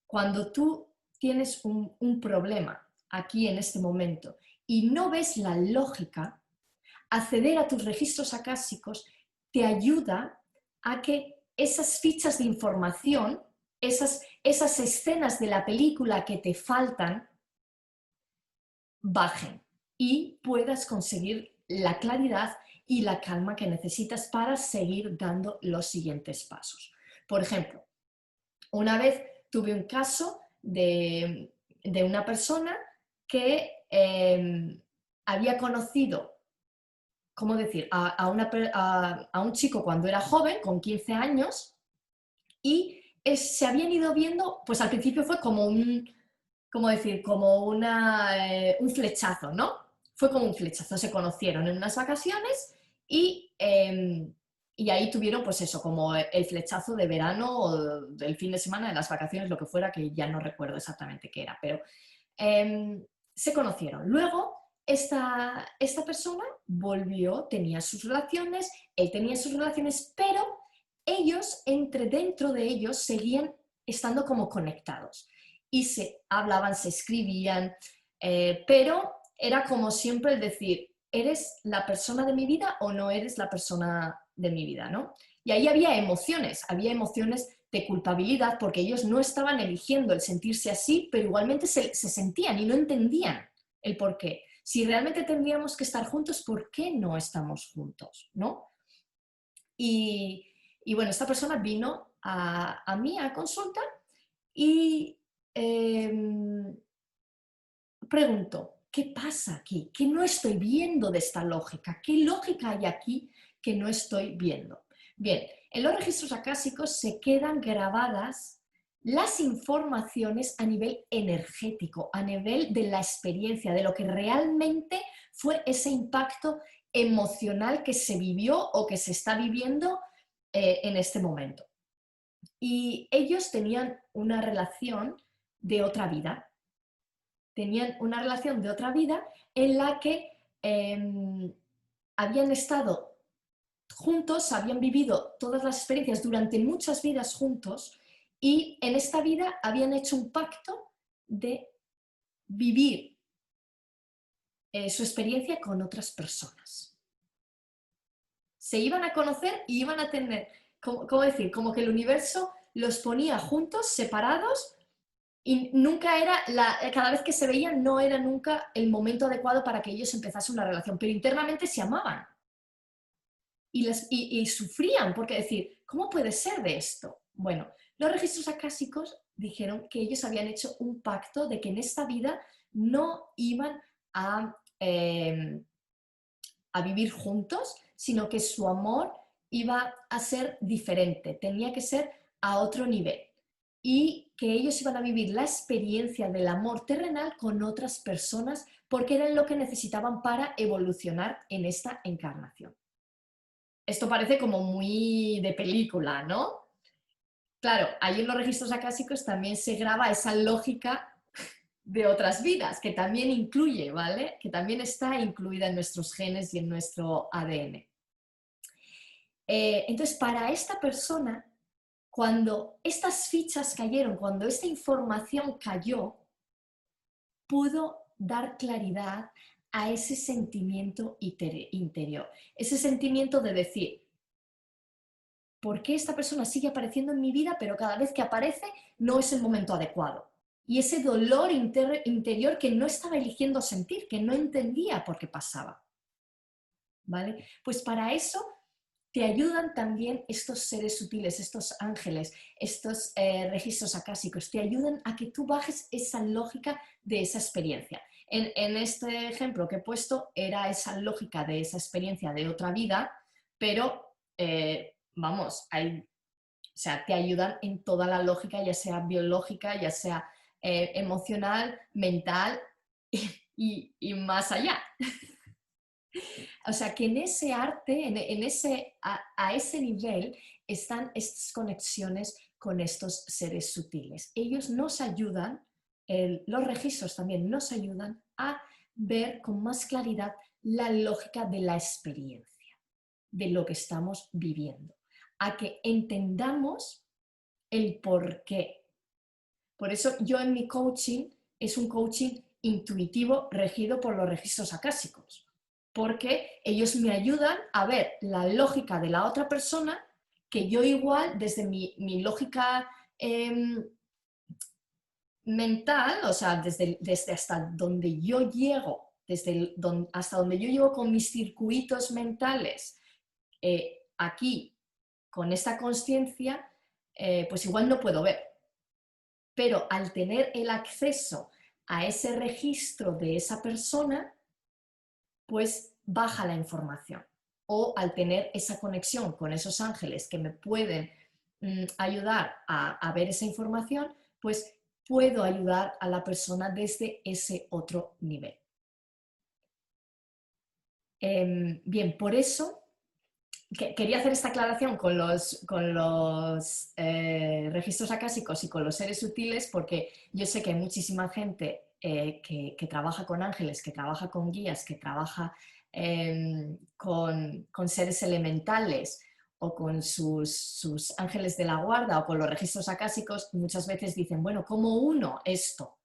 cuando tú tienes un problema aquí en este momento y no ves la lógica, acceder a tus registros acásicos te ayuda a que esas fichas de información, esas escenas de la película que te faltan, bajen y puedas conseguir la claridad y la calma que necesitas para seguir dando los siguientes pasos. Por ejemplo, una vez tuve un caso de una persona que había conocido, ¿cómo decir?, a un chico cuando era joven, con 15 años, y se habían ido viendo, pues al principio fue como ¿cómo decir?, como un flechazo, ¿no? Fue como un flechazo, se conocieron en unas vacaciones y ahí tuvieron, pues eso, como el flechazo de verano o del fin de semana, de las vacaciones, lo que fuera, que ya no recuerdo exactamente qué era, pero se conocieron. Luego, esta persona volvió, tenía sus relaciones, él tenía sus relaciones, pero ellos, dentro de ellos, seguían estando como conectados. Y se hablaban, se escribían, pero era como siempre el decir, ¿eres la persona de mi vida o no eres la persona de mi vida?, ¿no? Y ahí había emociones de culpabilidad porque ellos no estaban eligiendo el sentirse así, pero igualmente se sentían y no entendían el por qué. Si realmente tendríamos que estar juntos, ¿por qué no estamos juntos?, ¿no? Y bueno, esta persona vino a mí a consulta y pregunto, ¿qué pasa aquí? ¿Qué no estoy viendo de esta lógica? ¿Qué lógica hay aquí que no estoy viendo? Bien, en los registros acásicos se quedan grabadas las informaciones a nivel energético, a nivel de la experiencia, de lo que realmente fue ese impacto emocional que se vivió o que se está viviendo en este momento. Y ellos tenían una relación de otra vida. Tenían una relación de otra vida en la que habían estado juntos, habían vivido todas las experiencias durante muchas vidas juntos y en esta vida habían hecho un pacto de vivir su experiencia con otras personas. Se iban a conocer y iban a tener, ¿cómo decir? Como que el universo los ponía juntos, separados, y nunca era, cada vez que se veían no era nunca el momento adecuado para que ellos empezasen una relación, pero internamente se amaban y sufrían, porque decir, ¿cómo puede ser de esto? Bueno, los registros acásicos dijeron que ellos habían hecho un pacto de que en esta vida no iban a vivir juntos, sino que su amor iba a ser diferente, tenía que ser a otro nivel y que ellos iban a vivir la experiencia del amor terrenal con otras personas porque era lo que necesitaban para evolucionar en esta encarnación. esto parece como muy de película, ¿no? Claro, ahí en los registros acásicos también se graba esa lógica de otras vidas, que también incluye, ¿vale? Que también está incluida en nuestros genes y en nuestro ADN. Entonces, para esta persona, cuando estas fichas cayeron, cuando esta información cayó, pudo dar claridad a ese sentimiento interior. Ese sentimiento de decir, ¿por qué esta persona sigue apareciendo en mi vida, pero cada vez que aparece no es el momento adecuado? Y ese dolor interior que no estaba eligiendo sentir, que no entendía por qué pasaba. ¿Vale? Pues para eso te ayudan también estos seres sutiles, estos ángeles, estos registros acásicos, te ayudan a que tú bajes esa lógica de esa experiencia. En este ejemplo que he puesto era esa lógica de esa experiencia de otra vida, pero vamos, o sea, te ayudan en toda la lógica, ya sea biológica, ya sea emocional, mental y más allá. O sea, que en ese arte, a ese nivel, están estas conexiones con estos seres sutiles. Ellos nos ayudan, los registros también nos ayudan a ver con más claridad la lógica de la experiencia, de lo que estamos viviendo, a que entendamos el por qué. Por eso yo en mi coaching es un coaching intuitivo regido por los registros acásicos, porque ellos me ayudan a ver la lógica de la otra persona que yo igual desde mi lógica mental, o sea, desde hasta donde yo llego, hasta donde yo llego con mis circuitos mentales, aquí, con esta consciencia, pues igual no puedo ver. Pero al tener el acceso a ese registro de esa persona, pues baja la información. O al tener esa conexión con esos ángeles que me pueden ayudar a ver esa información, pues puedo ayudar a la persona desde ese otro nivel. Bien, por eso quería hacer esta aclaración con los registros acásicos y con los seres sutiles, porque yo sé que hay muchísima gente que trabaja con ángeles, que trabaja con guías, que trabaja con seres elementales o con sus ángeles de la guarda o con los registros acásicos, muchas veces dicen, bueno, ¿cómo uno esto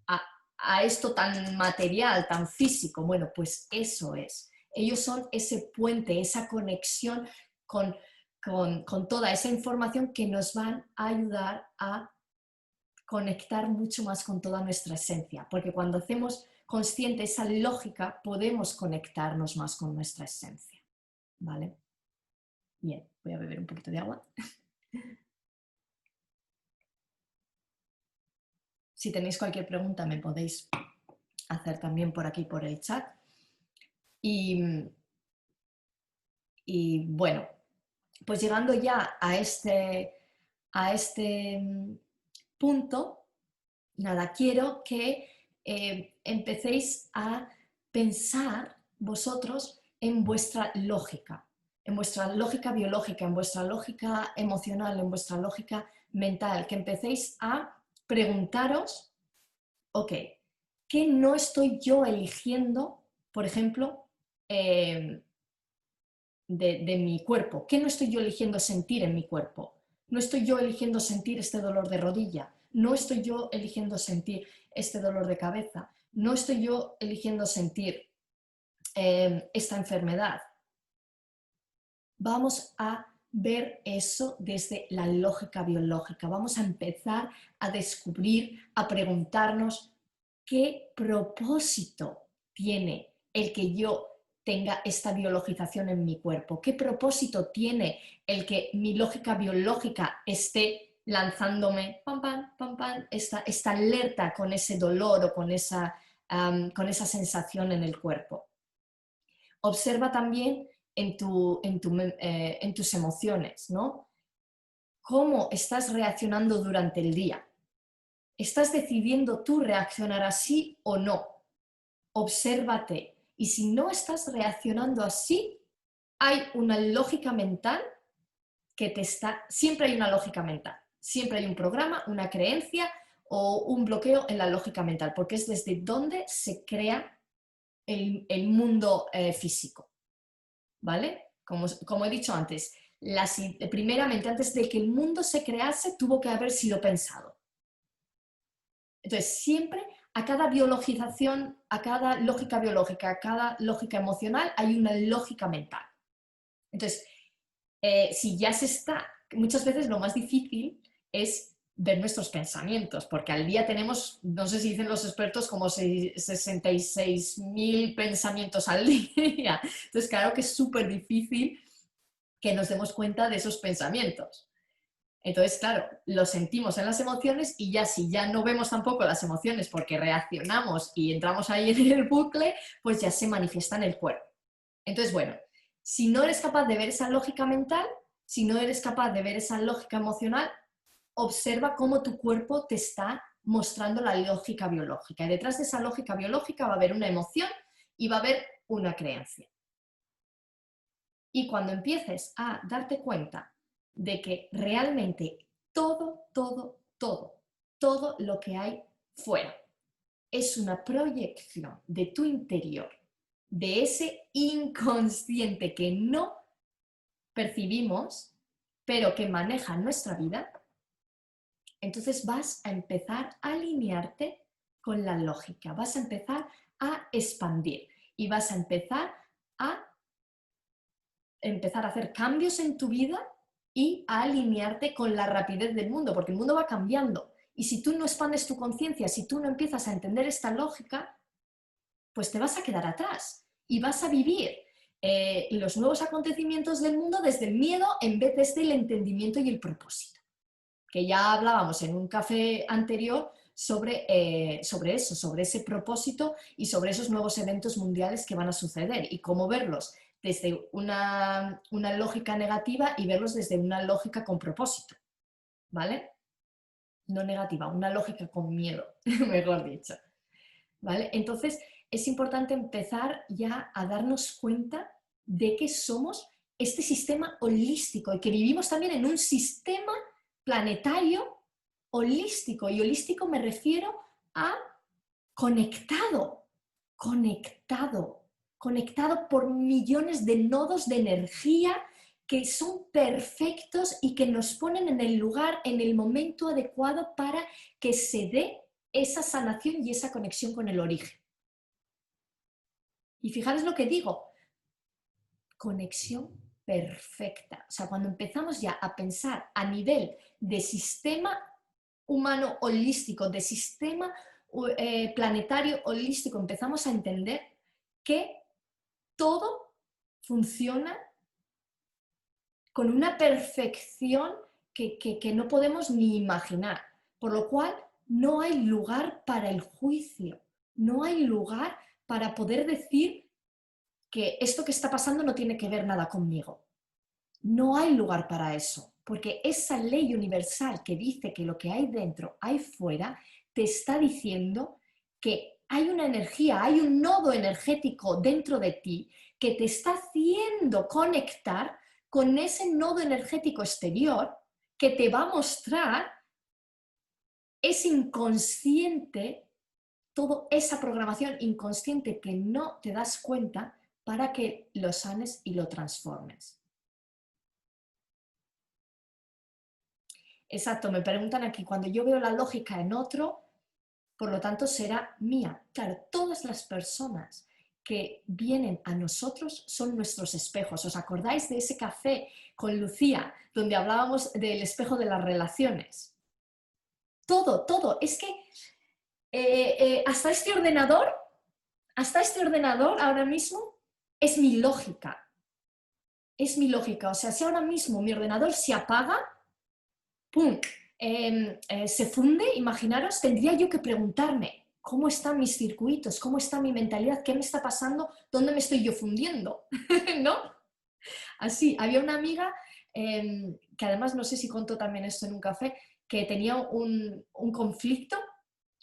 a, a esto tan material, tan físico? Bueno, pues eso es. Ellos son ese puente, esa conexión con toda esa información que nos van a ayudar a conectar mucho más con toda nuestra esencia, porque cuando hacemos consciente esa lógica podemos conectarnos más con nuestra esencia. ¿Vale? Bien, voy a beber un poquito de agua. Si tenéis cualquier pregunta me podéis hacer también por aquí, por el chat. Y bueno, pues llegando ya a este punto, nada, quiero que empecéis a pensar vosotros en vuestra lógica biológica, en vuestra lógica emocional, en vuestra lógica mental, que empecéis a preguntaros, ok, ¿qué no estoy yo eligiendo, por ejemplo, de mi cuerpo? ¿Qué no estoy yo eligiendo sentir en mi cuerpo? No estoy yo eligiendo sentir este dolor de rodilla, no estoy yo eligiendo sentir este dolor de cabeza, no estoy yo eligiendo sentir esta enfermedad. Vamos a ver eso desde la lógica biológica, vamos a empezar a descubrir, a preguntarnos qué propósito tiene el que yo tenga esta biologización en mi cuerpo, qué propósito tiene el que mi lógica biológica esté lanzándome pam, pam, pam, pam, esta alerta con ese dolor o con esa sensación en el cuerpo. Observa también en tus emociones, ¿no? ¿Cómo estás reaccionando durante el día? ¿Estás decidiendo tú reaccionar así o no? Obsérvate. Y si no estás reaccionando así, hay una lógica mental siempre hay una lógica mental, siempre hay un programa, una creencia o un bloqueo en la lógica mental, porque es desde donde se crea el mundo físico, ¿vale? Como he dicho antes, primeramente antes de que el mundo se crease tuvo que haber sido pensado. Entonces siempre a cada biologización, a cada lógica biológica, a cada lógica emocional hay una lógica mental. Entonces, si ya se está, muchas veces lo más difícil es ver nuestros pensamientos, porque al día tenemos, no sé si dicen los expertos, como 66.000 pensamientos al día. Entonces, claro que es súper difícil que nos demos cuenta de esos pensamientos. Entonces, claro, lo sentimos en las emociones y ya si ya no vemos tampoco las emociones porque reaccionamos y entramos ahí en el bucle, pues ya se manifiesta en el cuerpo. Entonces, bueno, si no eres capaz de ver esa lógica mental, si no eres capaz de ver esa lógica emocional, observa cómo tu cuerpo te está mostrando la lógica biológica. Y detrás de esa lógica biológica va a haber una emoción y va a haber una creencia. Y cuando empieces a darte cuenta de que realmente todo lo que hay fuera es una proyección de tu interior, de ese inconsciente que no percibimos, pero que maneja nuestra vida, entonces vas a empezar a alinearte con la lógica, vas a empezar a expandir y vas a empezar a hacer cambios en tu vida y a alinearte con la rapidez del mundo, porque el mundo va cambiando. Y si tú no expandes tu conciencia, si tú no empiezas a entender esta lógica, pues te vas a quedar atrás y vas a vivir los nuevos acontecimientos del mundo desde el miedo en vez desde el entendimiento y el propósito. Que ya hablábamos en un café anterior sobre eso, sobre ese propósito y sobre esos nuevos eventos mundiales que van a suceder y cómo verlos desde una lógica negativa y verlos desde una lógica con propósito, ¿vale? No negativa, una lógica con miedo, mejor dicho, ¿vale? Entonces es importante empezar ya a darnos cuenta de que somos este sistema holístico y que vivimos también en un sistema planetario holístico. Y holístico me refiero a conectado, conectado, conectado por millones de nodos de energía que son perfectos y que nos ponen en el lugar, en el momento adecuado para que se dé esa sanación y esa conexión con el origen. Y fijaros lo que digo, conexión perfecta. O sea, cuando empezamos ya a pensar a nivel de sistema humano holístico, de sistema planetario holístico, empezamos a entender que todo funciona con una perfección que no podemos ni imaginar. Por lo cual, no hay lugar para el juicio, no hay lugar para poder decir que esto que está pasando no tiene que ver nada conmigo. No hay lugar para eso, porque esa ley universal que dice que lo que hay dentro, hay fuera, te está diciendo que hay una energía, hay un nodo energético dentro de ti que te está haciendo conectar con ese nodo energético exterior que te va a mostrar ese inconsciente, toda esa programación inconsciente que no te das cuenta para que lo sanes y lo transformes. Exacto, me preguntan aquí, cuando yo veo la lógica en otro, por lo tanto será mía. Claro, todas las personas que vienen a nosotros son nuestros espejos. ¿Os acordáis de ese café con Lucía, donde hablábamos del espejo de las relaciones? Todo. Es que hasta este ordenador ahora mismo es mi lógica. Es mi lógica. O sea, si ahora mismo mi ordenador se apaga, ¡pum! Se funde, imaginaros, tendría yo que preguntarme cómo están mis circuitos, cómo está mi mentalidad, qué me está pasando, dónde me estoy yo fundiendo, ¿no? Así, había una amiga que además no sé si contó también esto en un café, que tenía un conflicto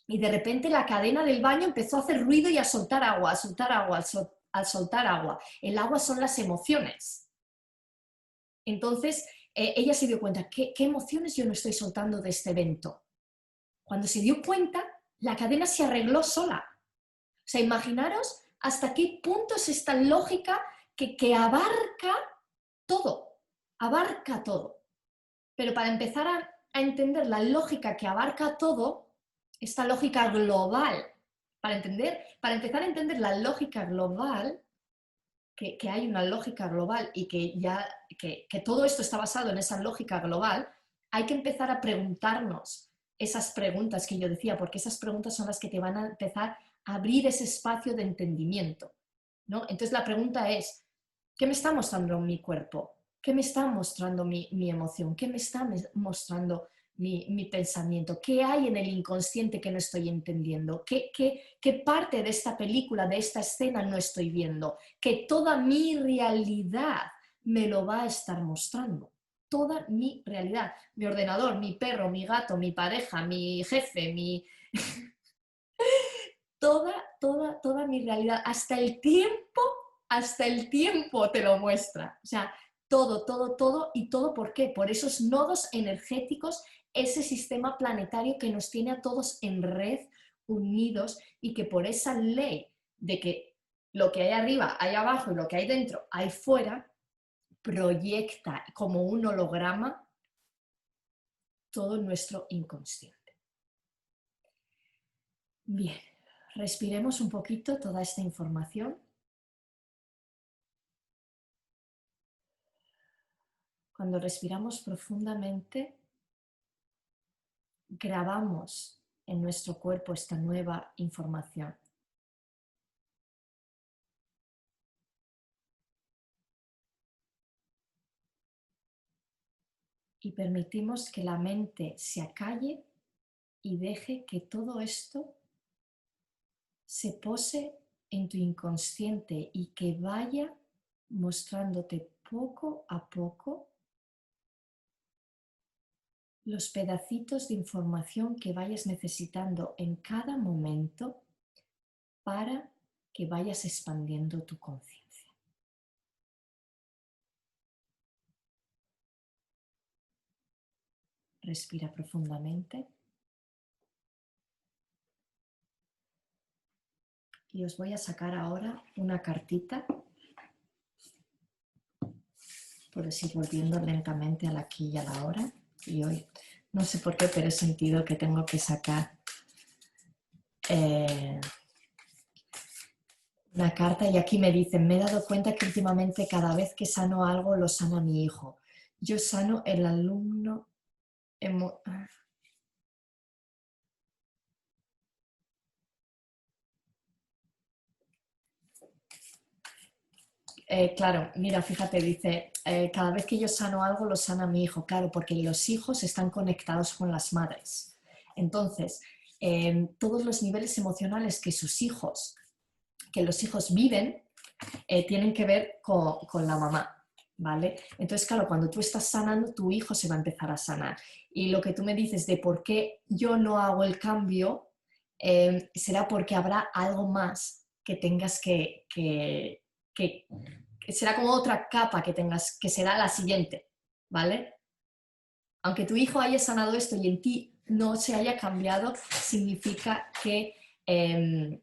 y de repente la cadena del baño empezó a hacer ruido y a soltar agua, a soltar agua, a soltar agua. El agua son las emociones. Entonces, ella se dio cuenta, ¿qué emociones yo no estoy soltando de este evento? Cuando se dio cuenta, la cadena se arregló sola. O sea, imaginaros hasta qué punto es esta lógica que abarca todo, Pero para empezar a entender la lógica que abarca todo, esta lógica global, para empezar a entender la lógica global, que hay una lógica global y que todo esto está basado en esa lógica global, hay que empezar a preguntarnos esas preguntas que yo decía, porque esas preguntas son las que te van a empezar a abrir ese espacio de entendimiento, ¿no? Entonces la pregunta es, ¿qué me está mostrando mi cuerpo? ¿Qué me está mostrando mi emoción? ¿Qué me está mostrando mi pensamiento? ¿Qué hay en el inconsciente que no estoy entendiendo? ¿Qué parte de esta película, de esta escena no estoy viendo? Que toda mi realidad me lo va a estar mostrando. Toda mi realidad. Mi ordenador, mi perro, mi gato, mi pareja, mi jefe, toda mi realidad. Hasta el tiempo te lo muestra. O sea, todo. ¿Y todo por qué? Por esos nodos energéticos, ese sistema planetario que nos tiene a todos en red, unidos, y que por esa ley de que lo que hay arriba hay abajo y lo que hay dentro hay fuera, proyecta como un holograma todo nuestro inconsciente. Bien, respiremos un poquito toda esta información. Cuando respiramos profundamente, grabamos en nuestro cuerpo esta nueva información. Y permitimos que la mente se acalle y deje que todo esto se pose en tu inconsciente y que vaya mostrándote poco a poco los pedacitos de información que vayas necesitando en cada momento para que vayas expandiendo tu conciencia. Respira profundamente. Y os voy a sacar ahora una cartita. Puedes ir volviendo lentamente al aquí y a la hora. Y hoy, no sé por qué, pero he sentido que tengo que sacar una carta. Y aquí me dicen, me he dado cuenta que últimamente cada vez que sano algo, lo sana mi hijo. Yo sano el alumno... Claro, mira, fíjate, dice, cada vez que yo sano algo, lo sana mi hijo. Claro, porque los hijos están conectados con las madres. Entonces, todos los niveles emocionales que los hijos viven, tienen que ver con la mamá, ¿vale? Entonces, claro, cuando tú estás sanando, tu hijo se va a empezar a sanar. Y lo que tú me dices de por qué yo no hago el cambio, será porque habrá algo más que tengas que será como otra capa que tengas, que será la siguiente, ¿vale? Aunque tu hijo haya sanado esto y en ti no se haya cambiado, significa que, que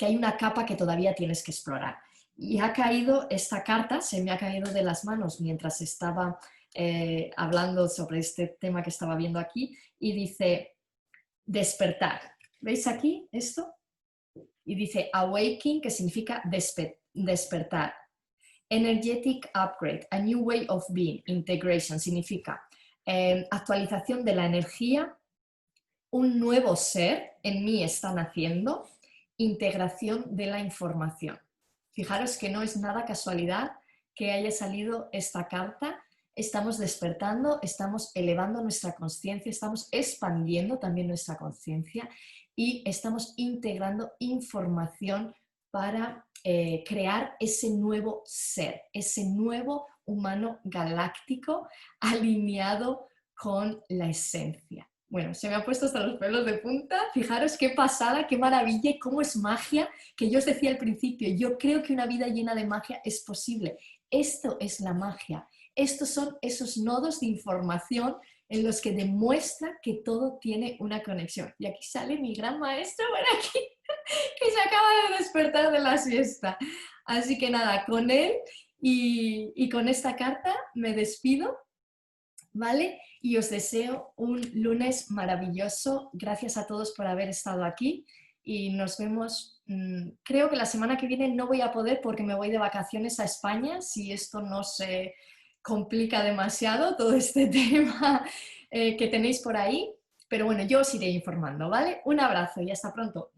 hay una capa que todavía tienes que explorar. Y ha caído esta carta, se me ha caído de las manos mientras estaba hablando sobre este tema que estaba viendo aquí, y dice, despertar. ¿Veis aquí esto? Y dice awaking, que significa despertar. Energetic upgrade, a new way of being, integration, significa actualización de la energía, un nuevo ser en mí está naciendo, integración de la información. Fijaros que no es nada casualidad que haya salido esta carta. Estamos despertando, estamos elevando nuestra conciencia, estamos expandiendo también nuestra conciencia y estamos integrando información para crear ese nuevo ser, ese nuevo humano galáctico alineado con la esencia. Bueno, se me han puesto hasta los pelos de punta. Fijaros qué pasada, qué maravilla y cómo es magia, que yo os decía al principio, yo creo que una vida llena de magia es posible. Esto es la magia, estos son esos nodos de información en los que demuestra que todo tiene una conexión. Y aquí sale mi gran maestro por aquí, que se acaba de despertar de la siesta. Así que nada, con él y con esta carta me despido, ¿vale? Y os deseo un lunes maravilloso. Gracias a todos por haber estado aquí y nos vemos. Creo que la semana que viene no voy a poder porque me voy de vacaciones a España, si esto no se complica demasiado, todo este tema que tenéis por ahí. Pero bueno, yo os iré informando, ¿vale? Un abrazo y hasta pronto.